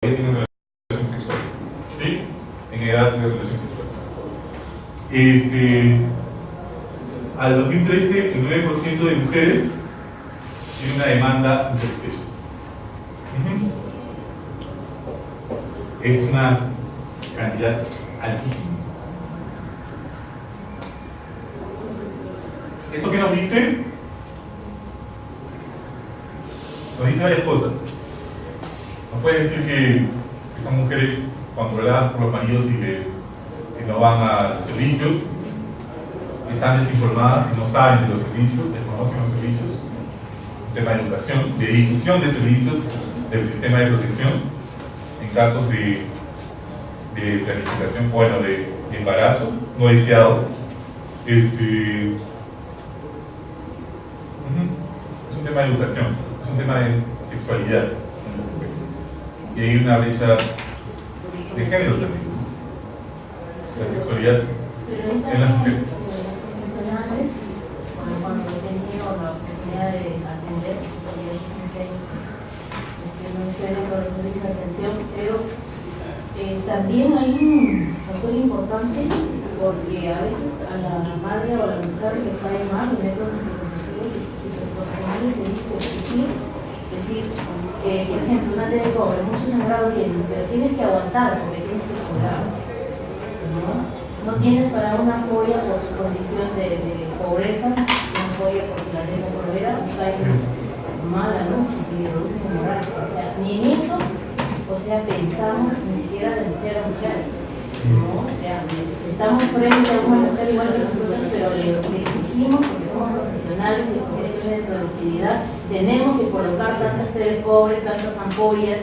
tienen relación sexual, ¿sí? En edad de relación sexual. Al 2013, el 9% de mujeres tiene una demanda insatisfecha. Es una cantidad altísima. ¿Esto qué nos dice? Nos dice varias cosas. Nos puede decir que son mujeres controladas por los maridos y que no van a los servicios, están desinformadas y no saben de los servicios, desconocen los servicios, un tema de educación, de difusión de servicios del sistema de protección en casos de planificación, bueno, de embarazo no deseado. Es un tema de educación, es un tema de sexualidad. Y hay una brecha de género también, la sexualidad en las mujeres. Profesionales, cuando he tenido la oportunidad de atender, porque ya 15 años no estoy dentro del servicio de atención, pero también hay un factor importante, porque a veces a la madre o a la mujer le cae mal los métodos anticonceptivos y los profesionales se dicen exigir, decir, por ejemplo, una de cobre, muchos sangrados tienen, pero tienes que aguantar porque tienes que cobrar, no tienes para una joya por su condición de pobreza, una joya porque la tengo por ver, cae mala noche, se le reduce el moral, o sea, ni en eso, o sea, pensamos ni siquiera de mujer a mujer, ¿no? O sea, estamos frente a una mujer igual que nosotros, pero le exigimos, porque somos profesionales y por cuestiones de productividad, tenemos que colocar tantas telecobres, tantas ampollas,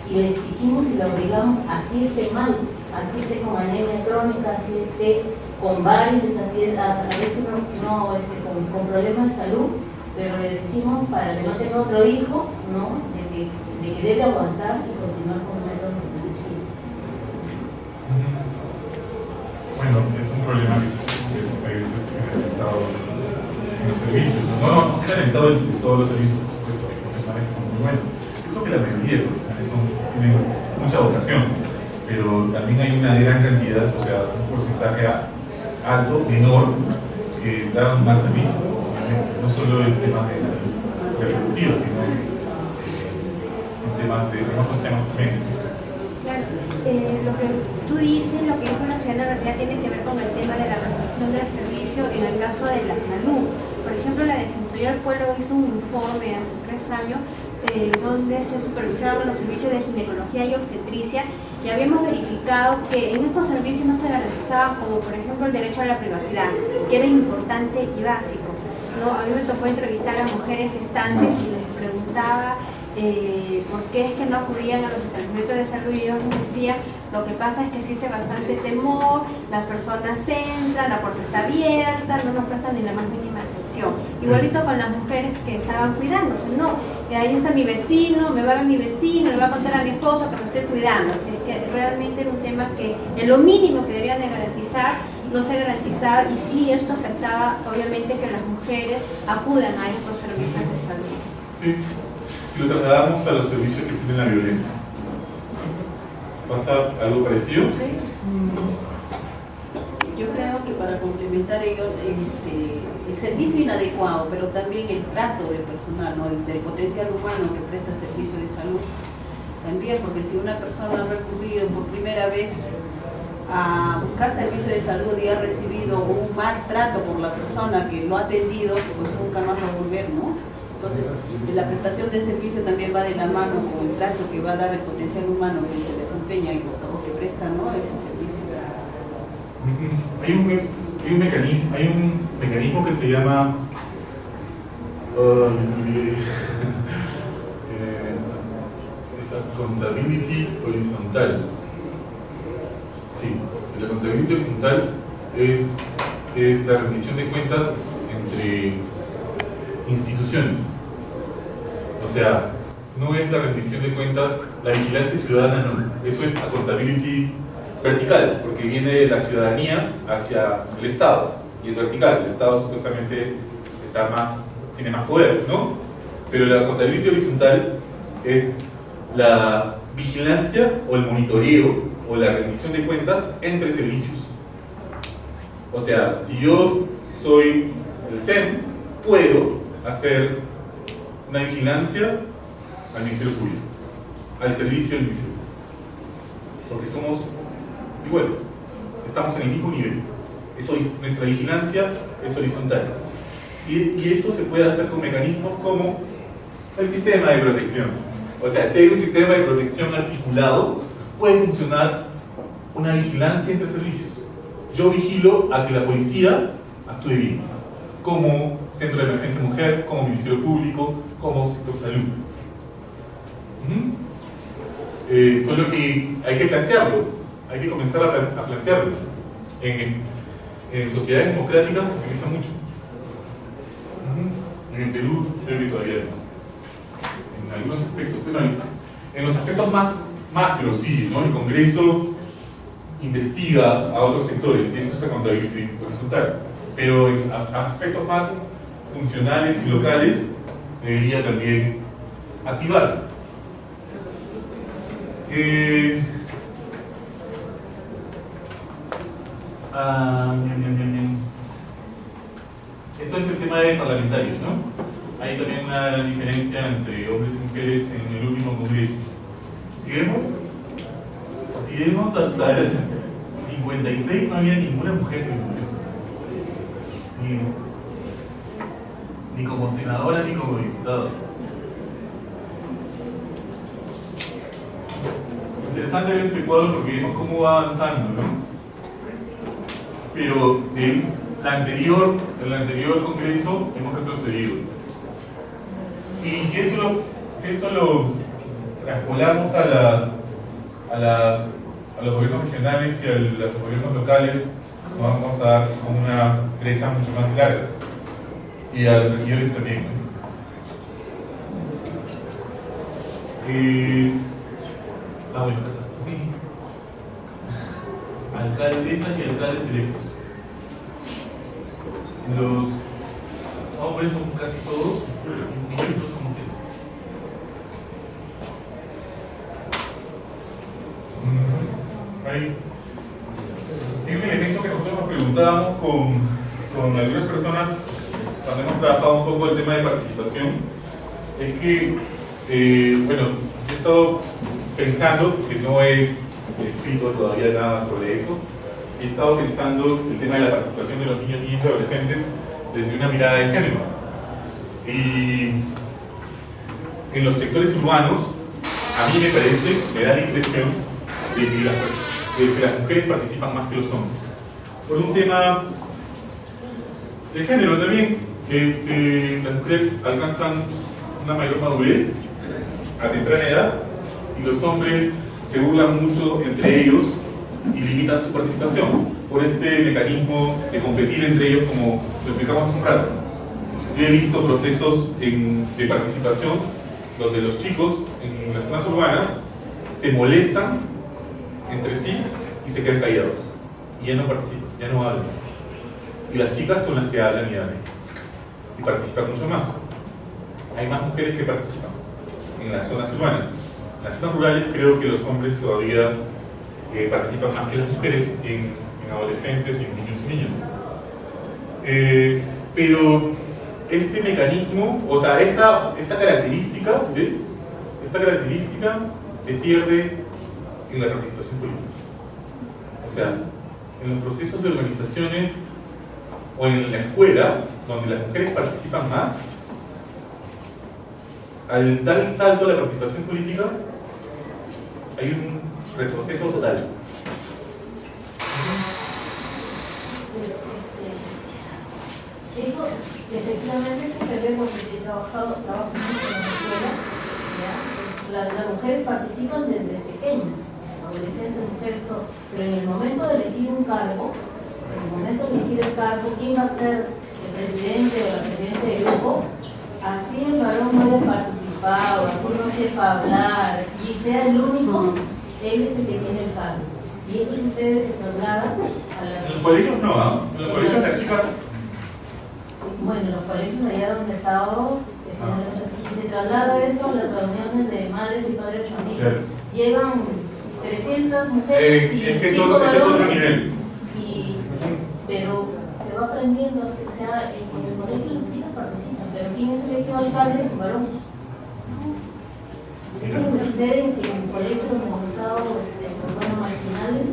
y le exigimos y le obligamos, así esté mal, así esté con anemia crónica, así esté con varices, así a veces con problemas de salud, pero le exigimos para que no tenga otro hijo, ¿no? De que debe aguantar y continuar con el método anticonceptivo. Bueno, es un problema que a veces generalizado en los servicios, no generalizado en todos los servicios, por supuesto, hay profesionales que son muy buenos. Yo creo que la mayoría de profesionales tienen mucha vocación, pero también hay una gran cantidad, o sea, un porcentaje alto, menor, que da un mal servicio, obviamente. No solo en temas de salud reproductiva, sino en otros temas también. Claro, lo que tú dices, lo que dijo la ciudad, en realidad tiene que ver con el tema de la prestación del servicio en el caso de la salud. Por ejemplo, la Defensoría del Pueblo hizo un informe hace 3 años donde se supervisaron los servicios de ginecología y obstetricia, y habíamos verificado que en estos servicios no se garantizaba, como por ejemplo el derecho a la privacidad, que era importante y básico, ¿no? A mí me tocó entrevistar a mujeres gestantes y les preguntaba por qué es que no acudían a los establecimientos de salud, y ellos nos decían: lo que pasa es que existe bastante temor, las personas entran, la puerta está abierta, no nos prestan ni la más mínima atención. Igualito con las mujeres que estaban cuidándose, no, ahí está mi vecino, me va a ver mi vecino, le va a contar a mi esposo que me estoy cuidando. Así es que realmente era un tema que en lo mínimo que debían de garantizar no se garantizaba, y sí esto afectaba obviamente que las mujeres acudan a estos servicios de salud. Sí. Si lo trasladamos a los servicios que tienen la violencia, ¿pasa algo parecido? Sí. Yo creo que para complementar ello, el servicio inadecuado, pero también el trato del personal, ¿no? Del potencial humano que presta servicio de salud, también, porque si una persona ha recurrido por primera vez a buscar servicio de salud y ha recibido un maltrato por la persona que lo ha atendido, pues nunca más va a volver, ¿no? Entonces, la prestación de servicio también va de la mano con el trato que va a dar el potencial humano que se desempeña y o que presta, ¿no?, ese servicio. Hay un mecanismo que se llama accountability horizontal. Sí, la accountability horizontal es la rendición de cuentas entre instituciones. O sea, no es la rendición de cuentas, la vigilancia ciudadana, no. Eso es accountability vertical, porque viene de la ciudadanía hacia el Estado, y es vertical. El Estado supuestamente tiene más poder, ¿no? Pero la accountability horizontal es la vigilancia o el monitoreo o la rendición de cuentas entre servicios. O sea, si yo soy el SEM, puedo hacer una vigilancia al Ministerio Público, al servicio del Ministerio Público, porque somos iguales, estamos en el mismo nivel. Nuestra vigilancia es horizontal. Y eso se puede hacer con mecanismos como el sistema de protección. O sea, si hay un sistema de protección articulado, puede funcionar una vigilancia entre servicios. Yo vigilo a que la policía actúe bien, como Centro de Emergencia Mujer, como Ministerio Público, como Sector Salud. Solo que hay que plantearlo, hay que comenzar a plantearlo. En sociedades democráticas se utiliza mucho. En Perú creo que todavía no. En algunos aspectos, bueno, en los aspectos más macros sí, ¿no? El Congreso investiga a otros sectores y eso es la contabilidad horizontal, pero en aspectos más funcionales y locales debería también activarse. Esto es el tema de parlamentarios, ¿no? Hay también una diferencia entre hombres y mujeres en el último congreso. Si vemos hasta el 56 no había ninguna mujer en el congreso. Ni como senadora ni como diputada. Interesante ver este cuadro porque vemos cómo va avanzando, ¿no? Pero en el anterior congreso hemos retrocedido. Y si esto lo traspolamos a los gobiernos regionales y a los gobiernos locales, nos vamos a dar con una brecha mucho más larga. Y a los regidores también, ¿no? Bueno, alcaldesas y alcaldes electos. Los hombres son casi todos, y otros son mujeres. Hay un elemento que nosotros nos preguntábamos con algunas personas cuando hemos trabajado un poco el tema de participación, es que, bueno, he estado pensando, que no he escrito todavía nada sobre eso, he estado pensando el tema de la participación de los niños, niñas y adolescentes desde una mirada de género. Y en los sectores urbanos, a mí me da la impresión de que las mujeres participan más que los hombres. Por un tema de género también, las mujeres alcanzan una mayor madurez a temprana edad y los hombres se burlan mucho entre ellos y limitan su participación por este mecanismo de competir entre ellos, como lo explicamos hace un rato. Yo he visto procesos de participación donde los chicos en las zonas urbanas se molestan entre sí y se quedan callados y ya no participan, ya no hablan, y las chicas son las que hablan y hablan y participan mucho más. Hay más mujeres que participan en las zonas urbanas. En las zonas rurales creo que los hombres todavía participan más que las mujeres en adolescentes y en niños y niñas. Pero este mecanismo, o sea, esta característica se pierde en la participación política. O sea, en los procesos de organizaciones o en la escuela, donde las mujeres participan más, al dar el salto a la participación política, hay un retroceso total. Eso efectivamente se ve porque he trabajo mucho en la escuela, ¿ya? Las mujeres participan desde pequeñas, adolescentes, mujeres, todo, pero en el momento de elegir un cargo, quién va a ser el presidente o la presidenta del grupo, así el varón no haya participado, así no sepa hablar y sea el único, él es el que tiene el cargo. Y eso sucede, se traslada a las... En los colegios no, ¿no? En los colegios las chicas... Bueno, en los colegios allá donde he estado, y se traslada eso a las reuniones de madres y padres de familia. llegan 300 mujeres y es que 5 ese es otro varones, nivel. pero se va aprendiendo, o sea, en el colegio las chicas participan, pero ¿quién es elegido alcalde? Es un varón. Eso es lo que sucede en colegios en los estados urbanos marginales.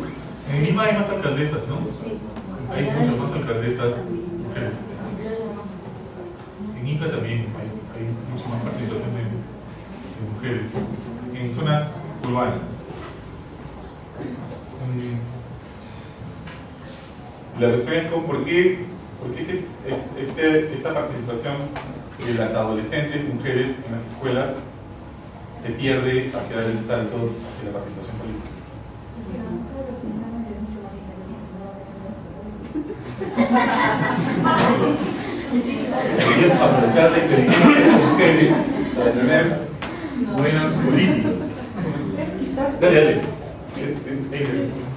En Lima hay más alcaldesas, ¿no? Sí. Hay muchas más alcaldesas mujeres. En Ica también hay mucha más participación de mujeres en zonas urbanas. La cuestión es por qué esta participación de las adolescentes mujeres en las escuelas se pierde hacia dar el salto hacia la participación política. Deberíamos aprovechar la inteligencia de las mujeres para tener buenos políticos. Dale.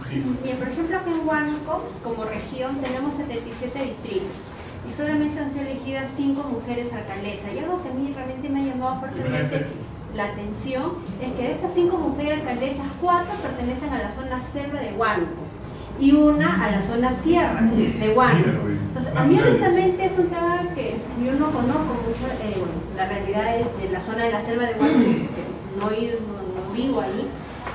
Sí. Bien, por ejemplo, aquí en Huánuco, como región, tenemos 77 distritos y solamente han sido elegidas 5 mujeres alcaldesas. Y algo que a mí realmente me ha llamado fuertemente la atención es que de estas 5 mujeres alcaldesas, 4 pertenecen a la zona selva de Huánuco y una a la zona sierra de Huánuco. Entonces, a mí honestamente es un tema que yo no conozco mucho, la realidad de la zona de la selva de Huánuco, que no vivo ahí.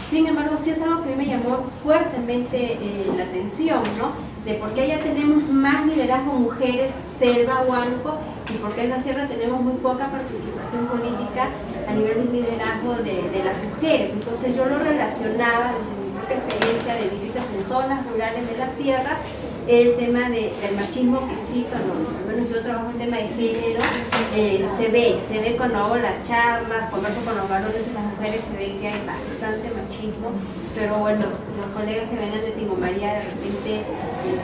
Sin embargo, sí es algo que a mí me llamó fuertemente la atención, ¿no? De por qué allá tenemos más liderazgo mujeres, selva, Huánuco, y por qué en la sierra tenemos muy poca participación política a nivel de liderazgo de las mujeres. Entonces yo lo relacionaba desde mi propia experiencia de visitas en zonas rurales de la sierra, el tema del machismo que sí, cuando al menos yo trabajo en tema de género, se ve cuando hago las charlas, converso con los varones y las mujeres, se ve que hay bastante machismo, pero bueno, los colegas que vengan de Tingo María de repente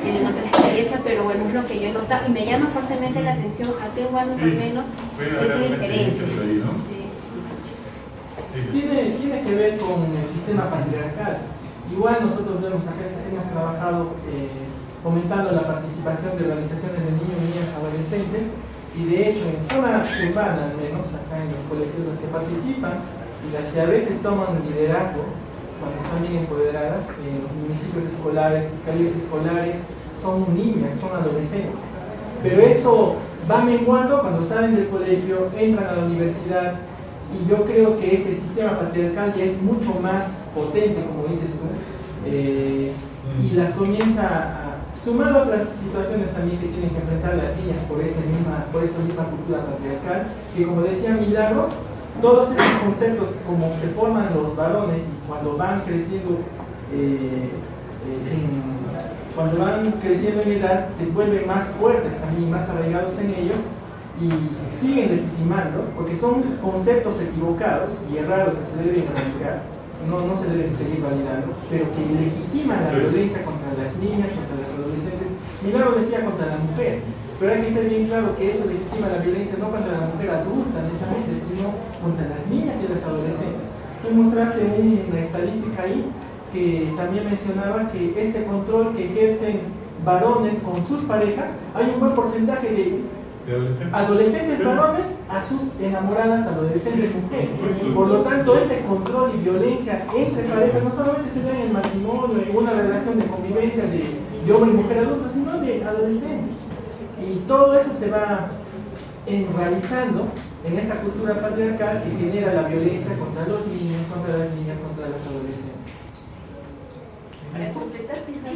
tienen otra experiencia, pero bueno, es lo que yo he notado y me llama fuertemente la atención, aquí en Huánuco al menos, esa diferencia. Tiene que ver con el sistema patriarcal. Igual nosotros vemos acá, hemos trabajado fomentando la participación de organizaciones de niños y niñas adolescentes, y de hecho en zona urbana, al menos acá en los colegios las que participan y las que a veces toman liderazgo cuando están bien empoderadas, en los municipios escolares, fiscalías escolares, son niñas, son adolescentes, pero eso va menguando cuando salen del colegio, entran a la universidad, y yo creo que ese sistema patriarcal ya es mucho más potente, como dices tú, y las comienza a, sumado a otras situaciones también que tienen que enfrentar las niñas por esta misma cultura patriarcal, que como decía Milagros, todos esos conceptos como se forman los varones y cuando van creciendo en edad, se vuelven más fuertes también, más arraigados en ellos y siguen legitimando, porque son conceptos equivocados y errados que se deben erradicar, no se deben seguir validando, pero que legitiman la violencia contra las niñas, contra las adolescentes. Milagro decía contra la mujer, pero hay que ser bien claro que eso legitima la violencia no contra la mujer adulta, netamente, sino contra las niñas y las adolescentes. Tú mostraste una estadística ahí que también mencionaba que este control que ejercen varones con sus parejas, hay un buen porcentaje de adolescentes varones a sus enamoradas adolescentes mujeres. Por lo tanto, este control y violencia entre parejas no solamente se da en el matrimonio, en una relación de convivencia de hombre y mujer adulto, sino de adolescentes. Y todo eso se va enraizando en esta cultura patriarcal que genera la violencia contra los niños, contra las niñas, contra las adolescentes. Para completar, quizás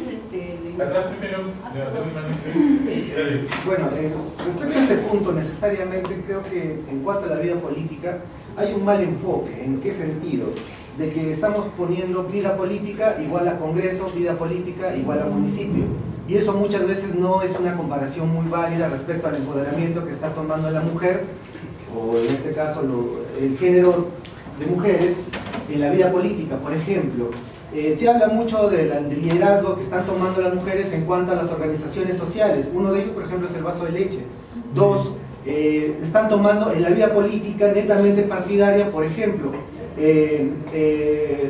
Bueno, respecto a este punto, necesariamente creo que en cuanto a la vida política hay un mal enfoque. ¿En qué sentido? De que estamos poniendo vida política igual a Congreso, vida política igual a municipio. Y eso muchas veces no es una comparación muy válida respecto al empoderamiento que está tomando la mujer, o en este caso el género de mujeres en la vida política. Por ejemplo, se habla mucho del liderazgo que están tomando las mujeres en cuanto a las organizaciones sociales. Uno de ellos, por ejemplo, es el vaso de leche. Dos, están tomando en la vida política netamente partidaria, por ejemplo,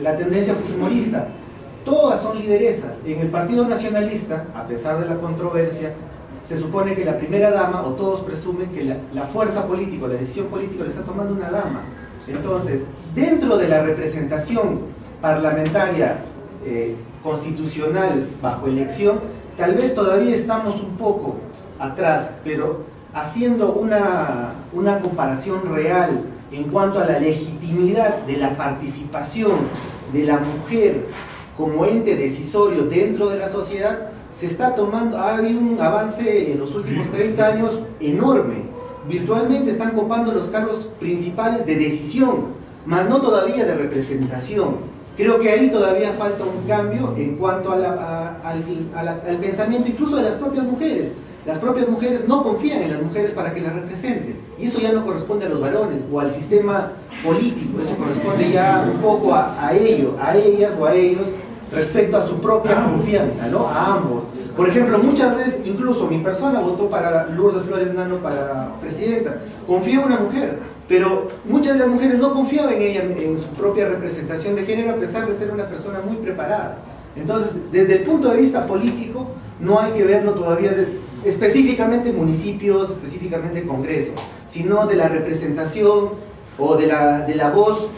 la tendencia fujimorista. Todas son lideresas. En el Partido Nacionalista, a pesar de la controversia, se supone que la primera dama, o todos presumen que la fuerza política, la decisión política la está tomando una dama. Entonces, dentro de la representación parlamentaria constitucional bajo elección, tal vez todavía estamos un poco atrás, pero haciendo una comparación real en cuanto a la legitimidad de la participación de la mujer como ente decisorio dentro de la sociedad, se está tomando, hay un avance en los últimos 30 años enorme. Virtualmente están copando los cargos principales de decisión, más no todavía de representación. Creo que ahí todavía falta un cambio en cuanto al pensamiento incluso de las propias mujeres. Las propias mujeres no confían en las mujeres para que las representen, y eso ya no corresponde a los varones o al sistema político, eso corresponde ya un poco a ellos, a ellas o a ellos, respecto a su propia confianza, ¿no? A ambos. Por ejemplo, muchas veces, incluso mi persona votó para Lourdes Flores Nano para presidenta. Confío en una mujer, pero muchas de las mujeres no confiaban en ella, en su propia representación de género, a pesar de ser una persona muy preparada. Entonces, desde el punto de vista político, no hay que verlo todavía específicamente municipios, específicamente congresos, sino de la representación o de la voz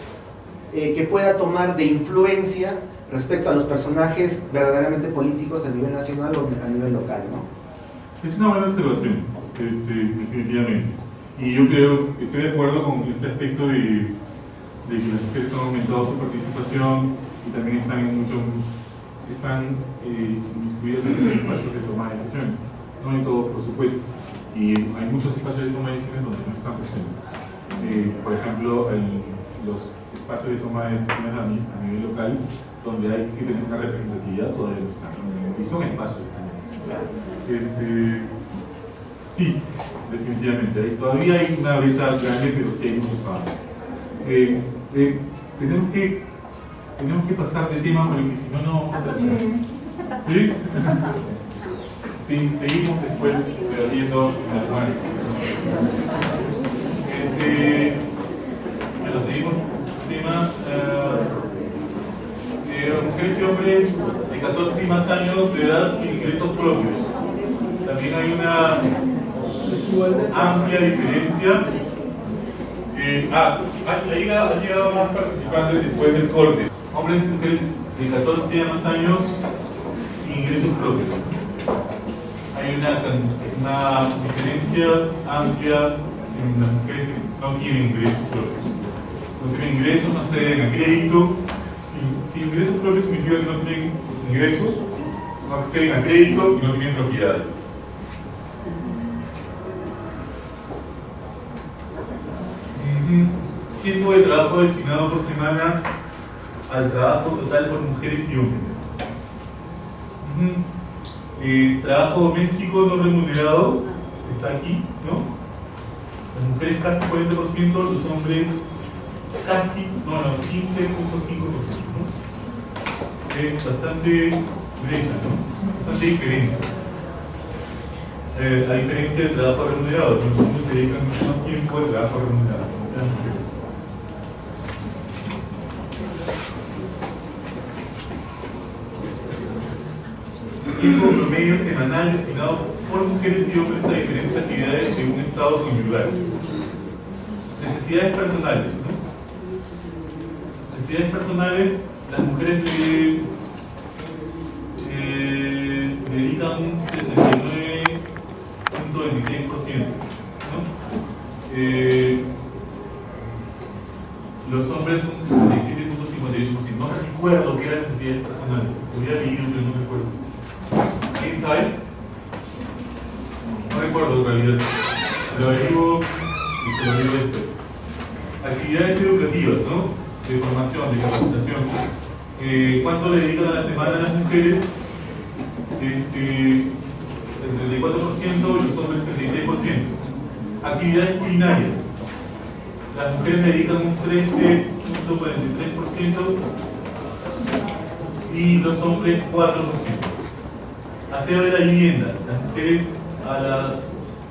que pueda tomar de influencia respecto a los personajes verdaderamente políticos a nivel nacional o a nivel local, ¿no? Es una buena observación, definitivamente. Y yo creo, estoy de acuerdo con este aspecto de que las mujeres han aumentado su participación y también están inmiscuidas en los espacios de toma de decisiones. No en todo, por supuesto. Y hay muchos espacios de toma de decisiones donde no están presentes. Por ejemplo, los espacios de toma de decisiones a nivel local, donde hay que tener una representatividad, todavía no están. Y son espacios de toma de decisiones. Sí, definitivamente. Todavía hay una brecha grande, pero sí hay muchos avances. Tenemos que pasar de tema porque si no, no vamos a terminar. ¿Sí? Sí, seguimos después debatiendo en algunas bueno, seguimos tema mujeres y hombres de 14 y más años de edad sin ingresos propios. También hay una amplia diferencia. Ha llegado más participantes después del corte. Hombres y mujeres de 14 y más años sin ingresos propios. Hay una diferencia amplia en las mujeres que no tienen ingresos propios. No tienen ingresos, no acceden a crédito. Sin ingresos propios significa que no tienen ingresos, no acceden a crédito y no tienen propiedades. Tiempo de trabajo destinado por semana al trabajo total por mujeres y hombres. Trabajo doméstico no remunerado está aquí, ¿no? Las mujeres casi 40%, los hombres casi, 15.5%, ¿no? Es bastante brecha, ¿no? Bastante diferente. A diferencia del trabajo remunerado, los hombres se dedican mucho más tiempo al trabajo remunerado. Tiempo promedio semanal destinado por mujeres y hombres a diferentes actividades según estados individuales. Necesidades personales, ¿no? Necesidades personales, las mujeres dedican un 69.26%, ¿no? Los hombres un 67.58%. No recuerdo qué eran necesidades personales, hubiera leído pero no recuerdo. ¿Quién sabe? No recuerdo en realidad. Lo averiguo y se lo digo después. Actividades educativas, ¿no? De formación, de capacitación. ¿Cuánto le dedican a la semana a las mujeres? El 34%, los hombres el 36%. Actividades culinarias. Las mujeres le dedican un 13.43% y los hombres 4%. Aseo de la vivienda, las mujeres a la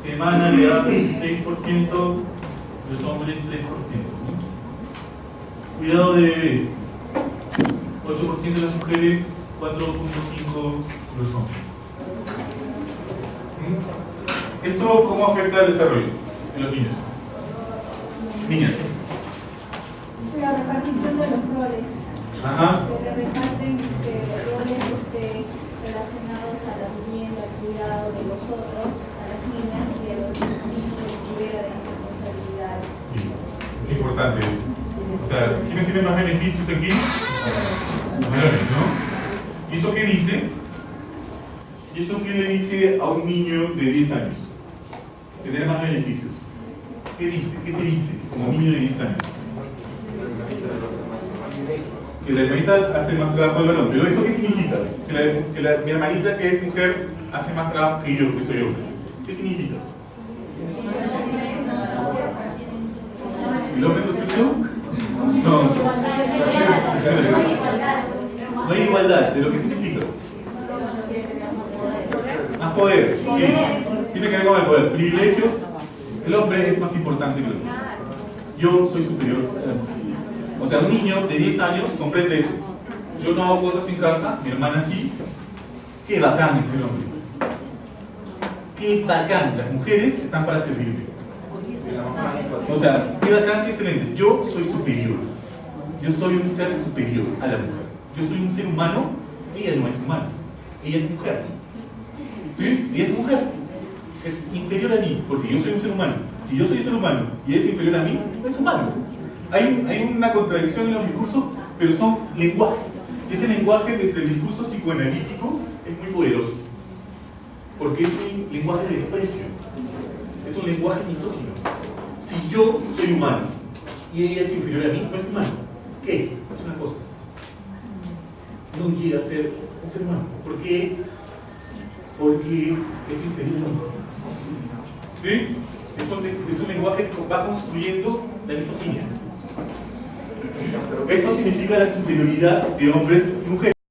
semana le dan 6%, los hombres 3%. Cuidado de bebés, 8% de las mujeres, 4.5% los hombres. ¿Esto cómo afecta al desarrollo de los niños? Niñas. La repartición de los roles. Ajá. Se le reparten roles relacionados a la vivienda, al cuidado de los otros, a las niñas y a los niños que tuviera de responsabilidad. Sí, es importante eso. O sea, ¿quiénes tienen más beneficios aquí? Los mayores, ¿no? ¿Y eso qué dice? ¿Y eso qué le dice a un niño de 10 años? Que tiene más beneficios. ¿Qué dice? ¿Qué te dice como niño de 10 años? Que la hermanita hace más trabajo del varón. ¿Pero eso qué significa? Que mi hermanita que es mujer hace más trabajo que yo, que soy hombre. ¿Qué significa? ¿El hombre es sucio? No. No hay igualdad. ¿De lo que significa? Más poder. Sí. Tiene que ver con el poder. Privilegios. El hombre es más importante que el hombre. Yo soy superior. O sea, un niño de 10 años comprende eso. Yo no hago cosas en casa, mi hermana sí. Qué bacán es el hombre. Qué bacán. Las mujeres están para servirme. O sea, qué bacán, qué excelente. Yo soy superior. Yo soy un ser superior a la mujer. Yo soy un ser humano, ella no es humana. Ella es mujer. ¿Sí? Ella es mujer. Es inferior a mí, porque yo soy un ser humano. Si yo soy un ser humano y ella es inferior a mí, no es humano. Hay una contradicción en los discursos, pero son lenguaje. Y ese lenguaje desde el discurso psicoanalítico es muy poderoso. Porque es un lenguaje de desprecio. Es un lenguaje misógino. Si yo soy humano y ella es inferior a mí, no es humano. ¿Qué es? Es una cosa. No llega a ser un ser humano. ¿Por qué? Porque es inferior a mí. ¿Sí? Es un lenguaje que va construyendo la misoginia. Eso significa la superioridad de hombres y mujeres.